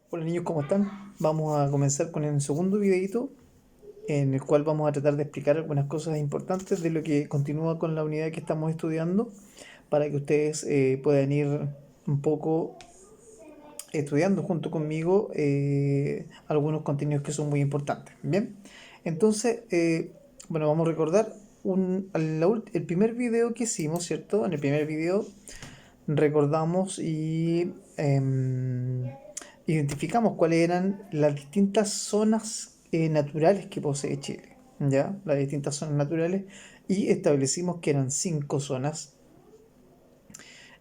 Hola niños, ¿cómo están? Vamos a comenzar con el segundo videito en el cual vamos a tratar de explicar algunas cosas importantes de lo que continúa con la unidad que estamos estudiando para que ustedes puedan ir un poco estudiando junto conmigo algunos contenidos que son muy importantes. Bien, entonces, bueno, vamos a recordar el primer video que hicimos, ¿cierto? En el primer video recordamos y identificamos cuáles eran las distintas zonas naturales que posee Chile, ¿ya? Las distintas zonas naturales y establecimos que eran cinco zonas: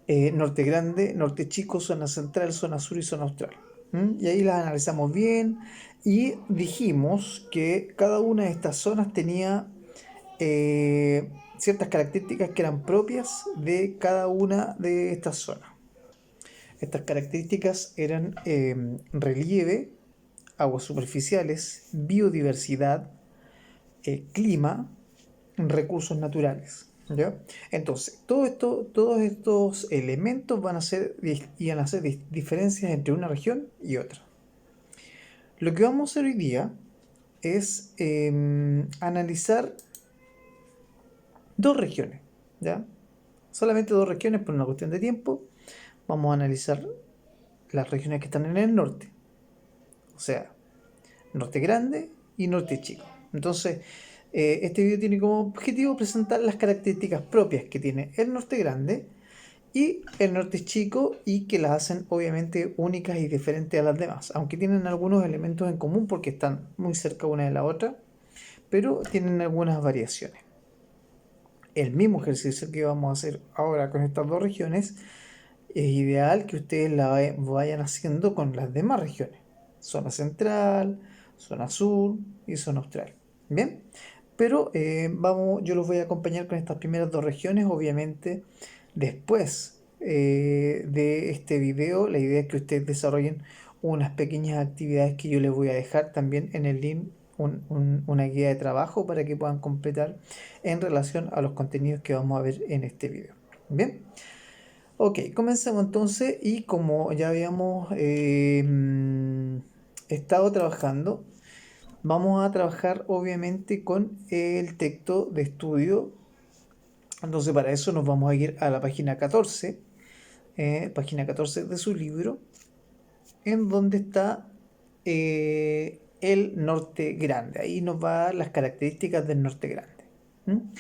Norte Grande, Norte Chico, zona central, zona sur y zona austral. Y ahí las analizamos bien y dijimos que cada una de estas zonas tenía ciertas características que eran propias de cada una de estas zonas. Estas características eran relieve, aguas superficiales, biodiversidad, clima, recursos naturales. ¿Ya? Entonces, todos estos elementos iban a hacer diferencias entre una región y otra. Lo que vamos a hacer hoy día es analizar dos regiones. ¿Ya? Solamente dos regiones por una cuestión de tiempo. Vamos a analizar las regiones que están en el norte. O sea, Norte Grande y Norte Chico. Entonces, este video tiene como objetivo presentar las características propias que tiene el Norte Grande y el Norte Chico, y que las hacen obviamente únicas y diferentes a las demás, aunque tienen algunos elementos en común porque están muy cerca una de la otra, pero tienen algunas variaciones. El mismo ejercicio que vamos a hacer ahora con estas dos regiones es ideal que ustedes la vayan haciendo con las demás regiones: zona central, zona sur y zona austral. Bien, pero yo los voy a acompañar con estas primeras dos regiones. Obviamente, después de este video, la idea es que ustedes desarrollen unas pequeñas actividades que yo les voy a dejar también en el link, una guía de trabajo para que puedan completar en relación a los contenidos que vamos a ver en este video. Bien. Ok, comencemos entonces, y como ya habíamos estado trabajando, vamos a trabajar obviamente con el texto de estudio. Entonces para eso nos vamos a ir a la página 14 de su libro, en donde está el norte grande. Ahí nos va a dar las características del norte grande. ¿Mm?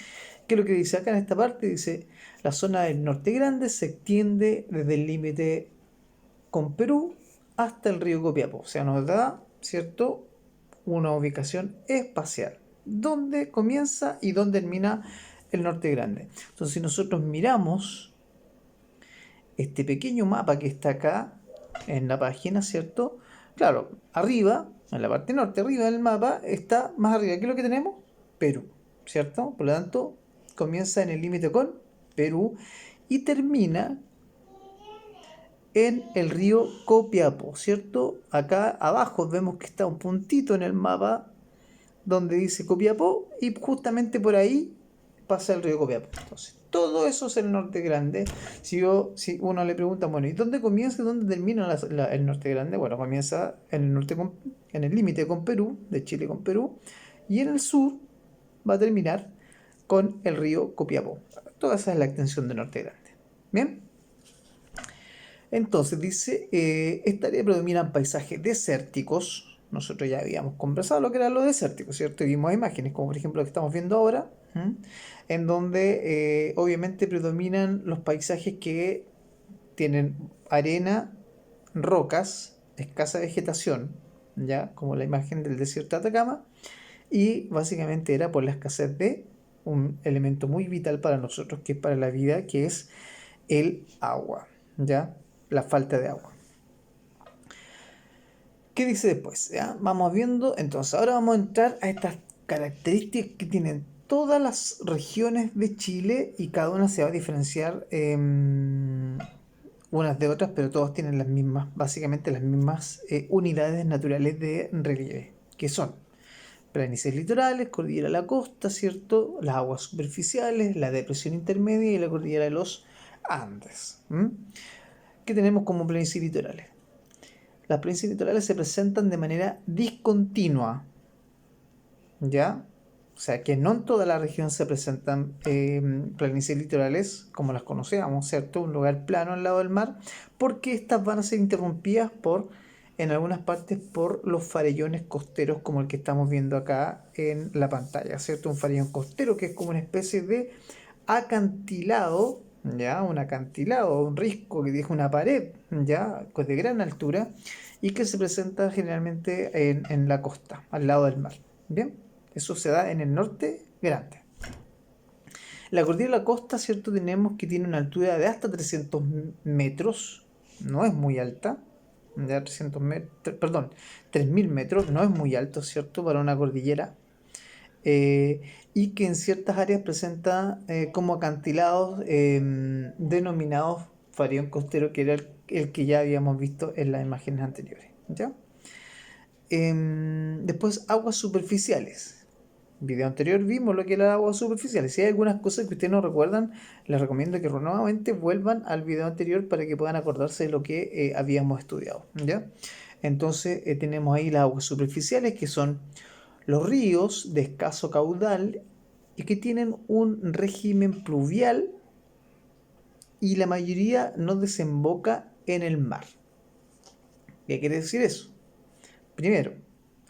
¿Qué es lo que dice acá en esta parte? Dice: la zona del norte grande se extiende desde el límite con Perú hasta el río Copiapó. O sea, nos da, ¿cierto?, una ubicación espacial. ¿Dónde comienza y dónde termina el norte grande? Entonces, si nosotros miramos este pequeño mapa que está acá en la página, ¿cierto? Claro, arriba, en la parte norte, arriba del mapa, está más arriba. ¿Qué es lo que tenemos? Perú, ¿cierto? Por lo tanto, comienza en el límite con Perú y termina en el río Copiapó, ¿cierto? Acá abajo vemos que está un puntito en el mapa donde dice Copiapó, y justamente por ahí pasa el río Copiapó. Entonces, todo eso es el norte grande. Si uno le pregunta, bueno, ¿y dónde comienza y dónde termina el norte grande? Bueno, comienza en el norte en el límite con Perú, de Chile con Perú, y en el sur va a terminar con el río Copiapó. Toda esa es la extensión del norte grande. Bien. Entonces dice, esta área predominan paisajes desérticos. Nosotros ya habíamos conversado lo que eran los desérticos, ¿cierto? Y vimos imágenes, como por ejemplo lo que estamos viendo ahora, en donde obviamente predominan los paisajes que tienen arena, rocas, escasa vegetación, ya como la imagen del desierto de Atacama, y básicamente era por la escasez de un elemento muy vital para nosotros, que es para la vida, que es el agua, ¿ya? La falta de agua. ¿Qué dice después? ¿Ya? Vamos viendo, entonces ahora vamos a entrar a estas características que tienen todas las regiones de Chile, y cada una se va a diferenciar unas de otras, pero todas tienen las mismas, básicamente las mismas unidades naturales de relieve, que son planicies litorales, cordillera de la costa, ¿cierto? Las aguas superficiales, la depresión intermedia y la cordillera de los Andes. ¿Qué tenemos como planicies litorales? las planicies litorales se presentan de manera discontinua, ¿ya? O sea, que no en toda la región se presentan planicies litorales como las conocíamos, ¿cierto? Un lugar plano al lado del mar, porque estas van a ser interrumpidas en algunas partes por los farellones costeros como el que estamos viendo acá en la pantalla, ¿cierto? Un farellón costero que es como una especie de acantilado, ¿ya? Un acantilado, un risco que deja una pared, ¿ya? Pues de gran altura y que se presenta generalmente en la costa, al lado del mar, ¿bien? Eso se da en el norte grande. La cordillera de la costa, ¿cierto? Tenemos que tiene una altura de hasta 300 metros, no es muy alta, ya 300 metros, perdón, 3000 metros, no es muy alto, ¿cierto? Para una cordillera. Y que en ciertas áreas presenta como acantilados denominados farellón costero, que era el que ya habíamos visto en las imágenes anteriores, ¿ya? Después, aguas superficiales. Video anterior vimos lo que eran aguas superficiales. Si hay algunas cosas que ustedes no recuerdan, les recomiendo que nuevamente vuelvan al video anterior para que puedan acordarse de lo que habíamos estudiado, ¿ya? Entonces tenemos ahí las aguas superficiales, que son los ríos de escaso caudal y que tienen un régimen pluvial, y la mayoría no desemboca en el mar. ¿Qué quiere decir eso? Primero,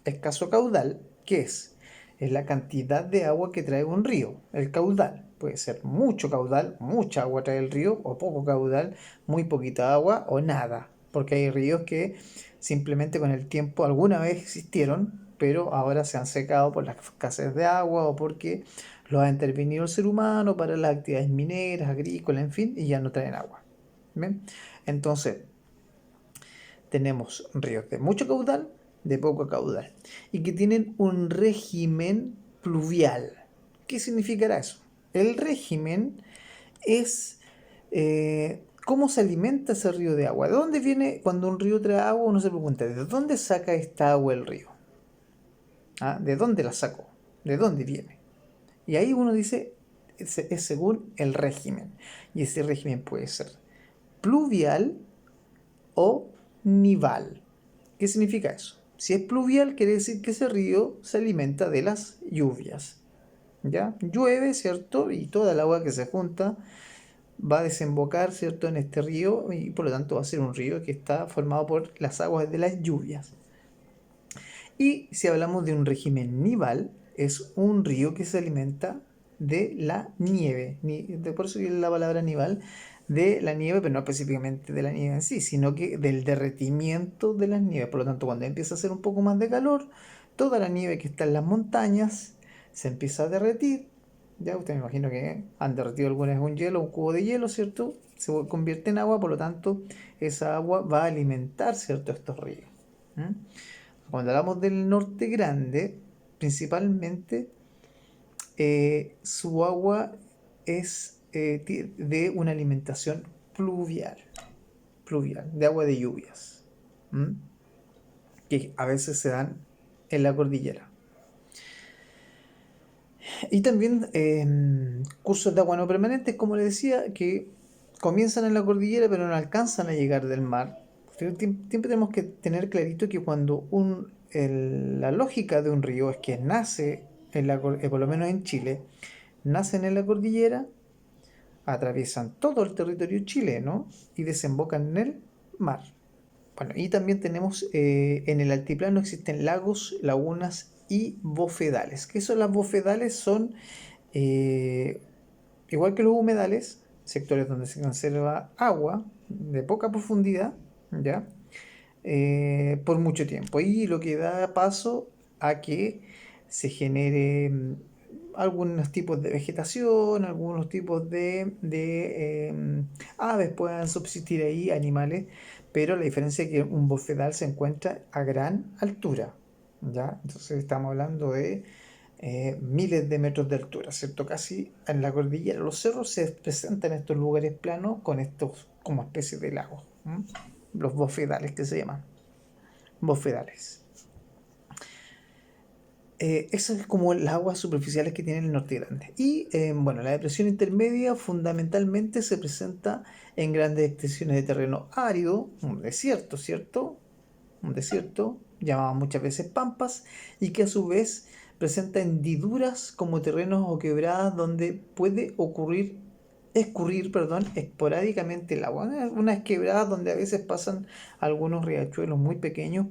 escaso caudal, ¿qué es? Es la cantidad de agua que trae un río, el caudal. Puede ser mucho caudal, mucha agua trae el río, o poco caudal, muy poquita agua o nada. Porque hay ríos que simplemente con el tiempo alguna vez existieron, pero ahora se han secado por la escasez de agua o porque lo ha intervenido el ser humano para las actividades mineras, agrícolas, en fin, y ya no traen agua. ¿Bien? Entonces, tenemos ríos de mucho caudal, de poco caudal, y que tienen un régimen pluvial. ¿Qué significará eso? El régimen es cómo se alimenta ese río de agua. ¿De dónde viene cuando un río trae agua? Uno se pregunta, ¿de dónde saca esta agua el río? ¿Ah? ¿De dónde la sacó? ¿De dónde viene? Y ahí uno dice, es según el régimen. Y ese régimen puede ser pluvial o nival. ¿Qué significa eso? Si es pluvial, quiere decir que ese río se alimenta de las lluvias. ¿Ya? Llueve, ¿cierto? Y toda el agua que se junta va a desembocar, ¿cierto?, en este río, y por lo tanto va a ser un río que está formado por las aguas de las lluvias. Y si hablamos de un régimen nival, es un río que se alimenta de la nieve. Por eso la palabra nival, de la nieve, pero no específicamente de la nieve en sí, sino que del derretimiento de las nieves. Por lo tanto, cuando empieza a hacer un poco más de calor, toda la nieve que está en las montañas se empieza a derretir. Ya ustedes me imagino que han derretido alguna vez un hielo, un cubo de hielo, ¿cierto? Se convierte en agua, por lo tanto, esa agua va a alimentar, ¿cierto?, estos ríos. ¿Mm? Cuando hablamos del norte grande, principalmente su agua es de una alimentación pluvial, de agua de lluvias, que a veces se dan en la cordillera. Y también cursos de agua no permanentes, como les decía, que comienzan en la cordillera pero no alcanzan a llegar del mar. Siempre tenemos que tener clarito que cuando la lógica de un río es que nace, por lo menos en Chile, nacen en la cordillera, atraviesan todo el territorio chileno y desembocan en el mar. Bueno, y también tenemos en el altiplano existen lagos, lagunas y bofedales. ¿Qué son las bofedales? Son, igual que los humedales, sectores donde se conserva agua de poca profundidad, ¿ya? Por mucho tiempo. Y lo que da paso a que se genere algunos tipos de vegetación, algunos tipos de aves puedan subsistir ahí, animales, pero la diferencia es que un bofedal se encuentra a gran altura, ¿ya? Entonces estamos hablando de miles de metros de altura, ¿cierto? Casi en la cordillera, los cerros se presentan en estos lugares planos con estos como especies de lagos, ¿m? Los bofedales que se llaman, bofedales. Esas es como las aguas superficiales que tiene el norte grande. Y bueno, la depresión intermedia fundamentalmente se presenta en grandes extensiones de terreno árido, un desierto, ¿cierto? un desierto, llamado muchas veces pampas, y que a su vez presenta hendiduras como terrenos o quebradas donde puede escurrir, esporádicamente el agua. Unas quebradas donde a veces pasan algunos riachuelos muy pequeños,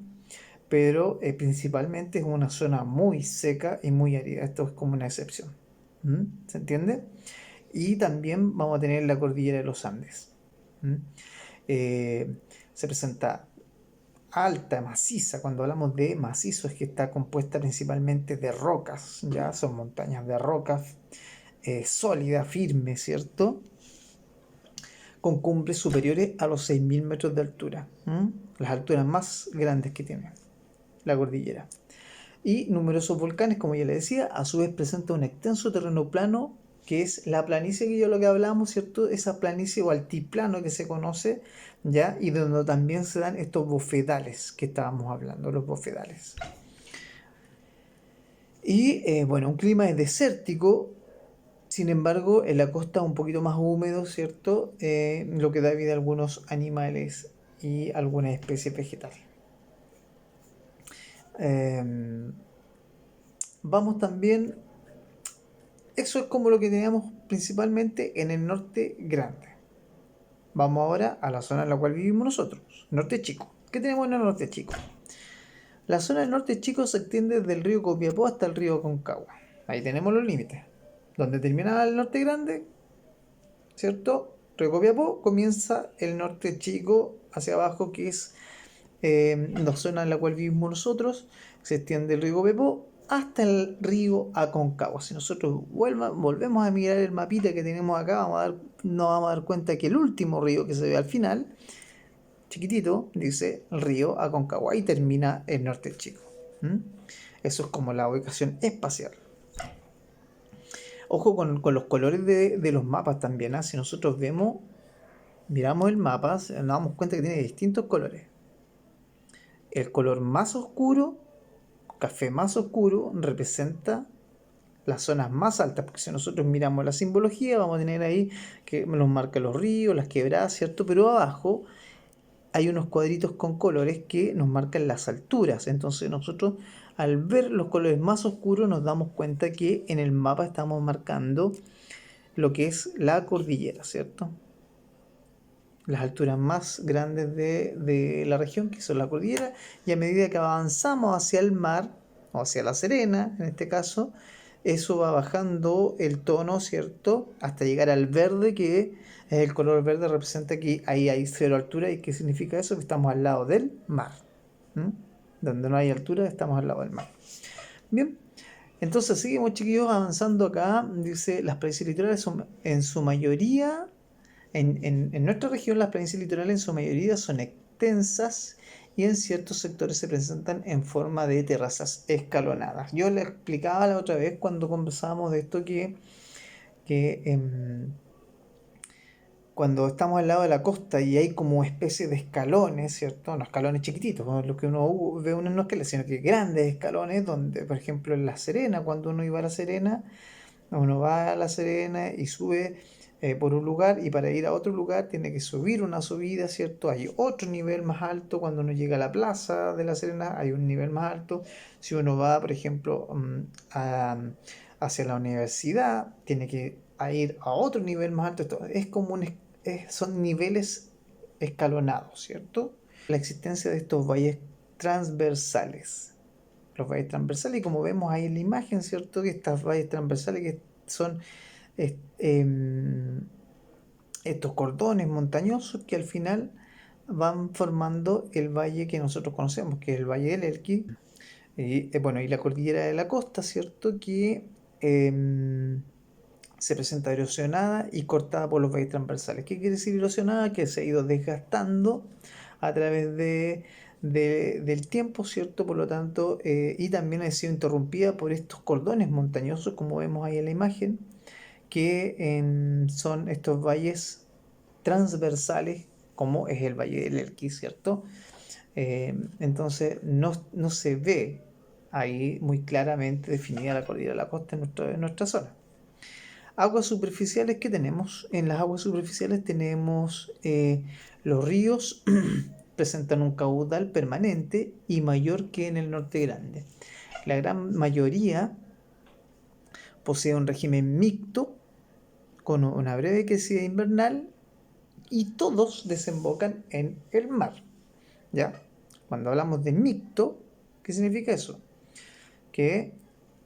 pero principalmente es una zona muy seca y muy árida. Esto es como una excepción. ¿Se entiende? Y también vamos a tener la cordillera de los Andes. ¿Mm? Se presenta alta, maciza. Cuando hablamos de macizo es que está compuesta principalmente de rocas, ya son montañas de rocas sólidas, firmes, ¿cierto? Con cumbres superiores a los 6.000 metros de altura, las alturas más grandes que tiene la cordillera. Y numerosos volcanes, como ya le decía, a su vez presenta un extenso terreno plano, que es la planicie que yo lo que hablábamos, ¿cierto? Esa planicie o altiplano que se conoce, ¿ya? Y donde también se dan estos bofedales que estábamos hablando, los bofedales. Y bueno, un clima es desértico, sin embargo, en la costa un poquito más húmedo, ¿cierto? Lo que da vida a algunos animales y algunas especies vegetales. Vamos también, eso es como lo que teníamos principalmente en el norte grande. Vamos ahora a la zona en la cual vivimos nosotros, norte chico. ¿Qué tenemos en el norte chico? La zona del norte chico se extiende desde el río Copiapó hasta el río Aconcagua. Ahí tenemos los límites. Donde termina el norte grande, ¿cierto? Río Copiapó, comienza el norte chico hacia abajo, que es la zona en la cual vivimos nosotros. Se extiende el río Copiapó hasta el río Aconcagua. Si nosotros volvemos a mirar el mapita que tenemos acá, nos vamos a dar cuenta que el último río que se ve al final, chiquitito, dice el río Aconcagua. Ahí termina el norte chico. Eso es como la ubicación espacial. Ojo con los colores de los mapas también. Si nosotros miramos el mapa, nos damos cuenta que tiene distintos colores. El color más oscuro, café más oscuro, representa las zonas más altas, porque si nosotros miramos la simbología, vamos a tener ahí que nos marca los ríos, las quebradas, ¿cierto? Pero abajo hay unos cuadritos con colores que nos marcan las alturas. Entonces nosotros, al ver los colores más oscuros, nos damos cuenta que en el mapa estamos marcando lo que es la cordillera, ¿cierto? Las alturas más grandes de la región, que son la cordillera, y a medida que avanzamos hacia el mar, o hacia La Serena, en este caso, eso va bajando el tono, ¿cierto? Hasta llegar al verde, que es el color verde, representa que ahí hay cero altura. ¿Y qué significa eso? Que estamos al lado del mar. Donde no hay altura, estamos al lado del mar. Bien, entonces seguimos, chiquillos, avanzando acá. Dice, las planicies litorales son en su mayoría... En nuestra región las planicies litorales en su mayoría son extensas y en ciertos sectores se presentan en forma de terrazas escalonadas. Yo le explicaba la otra vez cuando conversábamos de esto que cuando estamos al lado de la costa y hay como especie de escalones, ¿cierto? No escalones chiquititos, no lo que uno ve uno no escalones, sino que grandes escalones donde, por ejemplo, en La Serena, cuando uno iba a La Serena, uno va a La Serena y sube por un lugar, y para ir a otro lugar tiene que subir una subida, ¿cierto? Hay otro nivel más alto. Cuando uno llega a la plaza de La Serena hay un nivel más alto. Si uno va, por ejemplo, hacia la universidad, tiene que ir a otro nivel más alto. Esto es como son niveles escalonados, ¿cierto? La existencia de estos valles transversales. Los valles transversales, y como vemos ahí en la imagen, ¿cierto? Que estas valles transversales que son estos cordones montañosos que al final van formando el valle que nosotros conocemos, que es el Valle del Elqui, y bueno, y la cordillera de la costa, ¿cierto? Que se presenta erosionada y cortada por los valles transversales. ¿Qué quiere decir erosionada? Que se ha ido desgastando a través del tiempo, ¿cierto? Por lo tanto, y también ha sido interrumpida por estos cordones montañosos, como vemos ahí en la imagen, que son estos valles transversales, como es el Valle del Elqui, ¿cierto? Entonces no se ve ahí muy claramente definida la cordillera de la costa en nuestra zona. Aguas superficiales que tenemos. En las aguas superficiales tenemos los ríos presentan un caudal permanente y mayor que en el Norte Grande. La gran mayoría posee un régimen mixto con una breve crecida invernal y todos desembocan en el mar. ¿Ya? Cuando hablamos de mixto, ¿qué significa eso? Que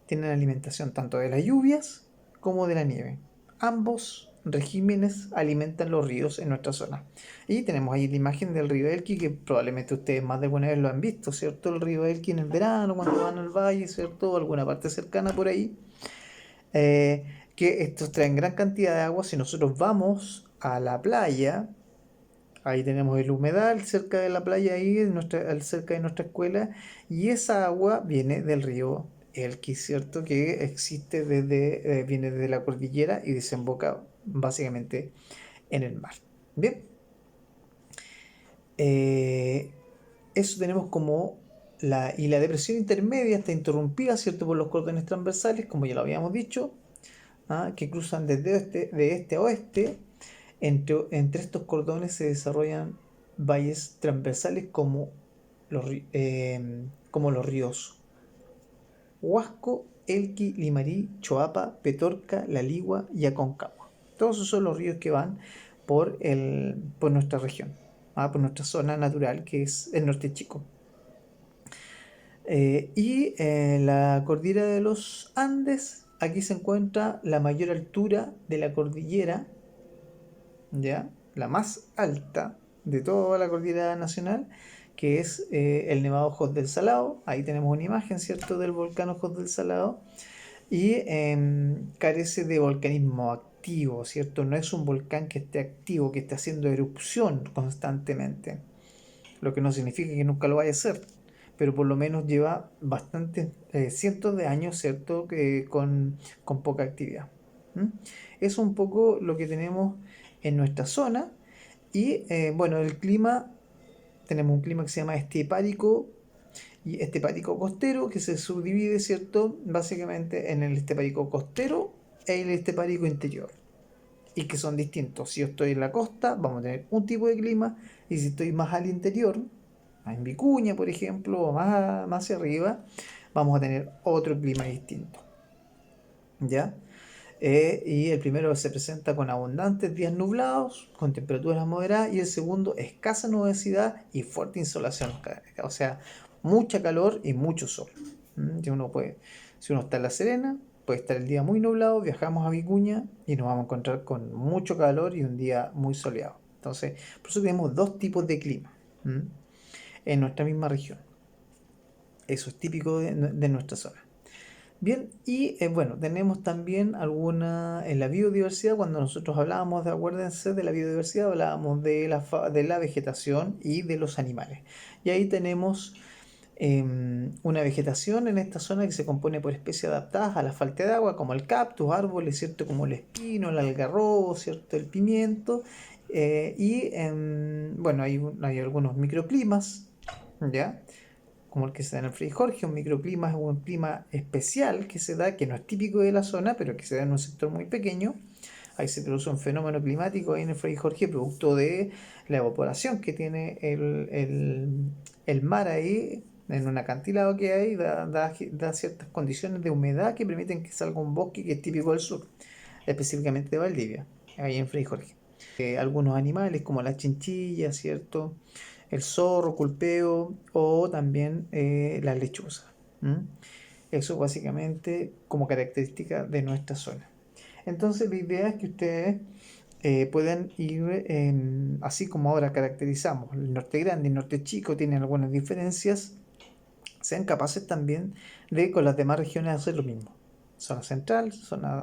tienen alimentación tanto de las lluvias como de la nieve. Ambos regímenes alimentan los ríos en nuestra zona. Y tenemos ahí la imagen del río Elqui, que probablemente ustedes más de alguna vez lo han visto, ¿cierto? El río Elqui en el verano, cuando van al valle, ¿cierto? Alguna parte cercana por ahí. Que estos traen gran cantidad de agua. Si nosotros vamos a la playa, ahí tenemos el humedal cerca de la playa, ahí cerca de nuestra escuela, y esa agua viene del río Elqui, ¿cierto? Que existe viene desde la cordillera y desemboca básicamente en el mar. Bien, eh, eso tenemos como y la depresión intermedia está interrumpida, ¿cierto? Por los cordones transversales, como ya lo habíamos dicho, que cruzan de este a oeste. Entre estos cordones se desarrollan valles transversales como los ríos Huasco, Elqui, Limarí, Choapa, Petorca, La Ligua y Aconcagua. Todos esos son los ríos que van por nuestra región, por nuestra zona natural, que es el Norte Chico. La cordillera de los Andes, aquí se encuentra la mayor altura de la cordillera, ¿ya? La más alta de toda la cordillera nacional, que es el Nevado Ojos del Salado. Ahí tenemos una imagen, ¿cierto?, del volcán Ojos del Salado. Y carece de volcanismo activo, ¿cierto? No es un volcán que esté activo, que esté haciendo erupción constantemente, lo que no significa que nunca lo vaya a hacer, pero por lo menos lleva bastantes cientos de años, ¿cierto?, con poca actividad. ¿Mm? Es un poco lo que tenemos en nuestra zona. Y bueno, el clima, tenemos un clima que se llama estepárico y estepárico costero, que se subdivide, ¿cierto?, básicamente en el estepárico costero e el estepárico interior, y que son distintos. Si yo estoy en la costa, vamos a tener un tipo de clima, y si estoy más al interior, en Vicuña, por ejemplo, o más hacia arriba, vamos a tener otro clima distinto. ¿Ya? Y el primero se presenta con abundantes días nublados, con temperaturas moderadas, y el segundo escasa nubosidad y fuerte insolación. O sea, mucha calor y mucho sol. Si uno está en La Serena, puede estar el día muy nublado, viajamos a Vicuña y nos vamos a encontrar con mucho calor y un día muy soleado. Entonces, por eso tenemos dos tipos de clima en nuestra misma región. Eso es típico de nuestra zona. Bien, y bueno, tenemos también en la biodiversidad. Cuando nosotros hablábamos, acuérdense, de la biodiversidad, hablábamos de la vegetación y de los animales. Y ahí tenemos una vegetación en esta zona que se compone por especies adaptadas a la falta de agua, como el cactus, árboles, ¿cierto?, como el espino, el algarrobo, ¿cierto?, el pimiento. Bueno, hay algunos microclimas, ¿ya?, como el que se da en el Fray Jorge. Un microclima es un clima especial que se da, que no es típico de la zona, pero que se da en un sector muy pequeño. Ahí se produce un fenómeno climático ahí en el Fray Jorge, producto de la evaporación que tiene el mar ahí, en un acantilado que hay, da ciertas condiciones de humedad que permiten que salga un bosque que es típico del sur, específicamente de Valdivia, ahí en Fray Jorge. Algunos animales como la chinchilla, ¿cierto?, el zorro, culpeo, o también la lechuza. Eso básicamente como característica de nuestra zona. Entonces la idea es que ustedes puedan ir, así como ahora caracterizamos el norte grande y el norte chico, tienen algunas diferencias, sean capaces también de con las demás regiones hacer lo mismo. Zona central, zona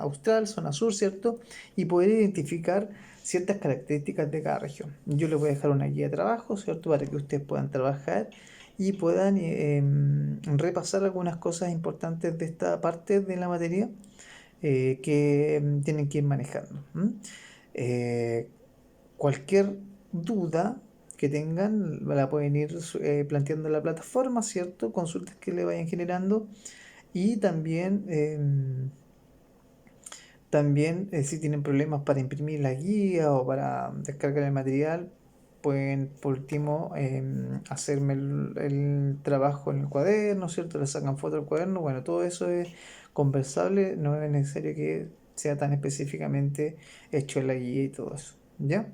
austral, zona sur, ¿cierto? Y poder identificar ciertas características de cada región. Yo les voy a dejar una guía de trabajo, ¿cierto?, para que ustedes puedan trabajar y puedan repasar algunas cosas importantes de esta parte de la materia que tienen que ir manejando. Cualquier duda que tengan la pueden ir planteando en la plataforma, ¿cierto? Consultas que le vayan generando. Y también si tienen problemas para imprimir la guía o para descargar el material, pueden por último hacerme el trabajo en el cuaderno, ¿cierto? Le sacan foto al cuaderno, bueno, todo eso es conversable, no es necesario que sea tan específicamente hecho en la guía y todo eso, ¿ya?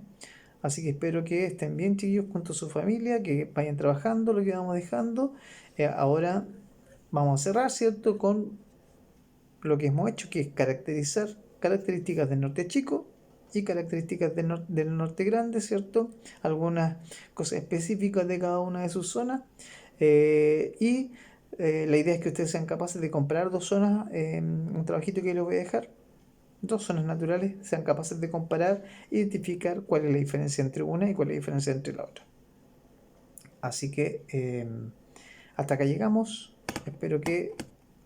Así que espero que estén bien, chiquillos, junto a su familia, que vayan trabajando lo que vamos dejando. Ahora vamos a cerrar, ¿cierto? Con lo que hemos hecho, que es caracterizar características del norte chico y características del norte grande, ¿cierto? Algunas cosas específicas de cada una de sus zonas. Y la idea es que ustedes sean capaces de comparar dos zonas, un trabajito que les voy a dejar, dos zonas naturales, sean capaces de comparar, identificar cuál es la diferencia entre una y cuál es la diferencia entre la otra. Así que hasta acá llegamos. Espero que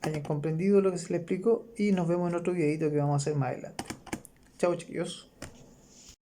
hayan comprendido lo que se les explicó y nos vemos en otro videito que vamos a hacer más adelante. Chao, chiquillos.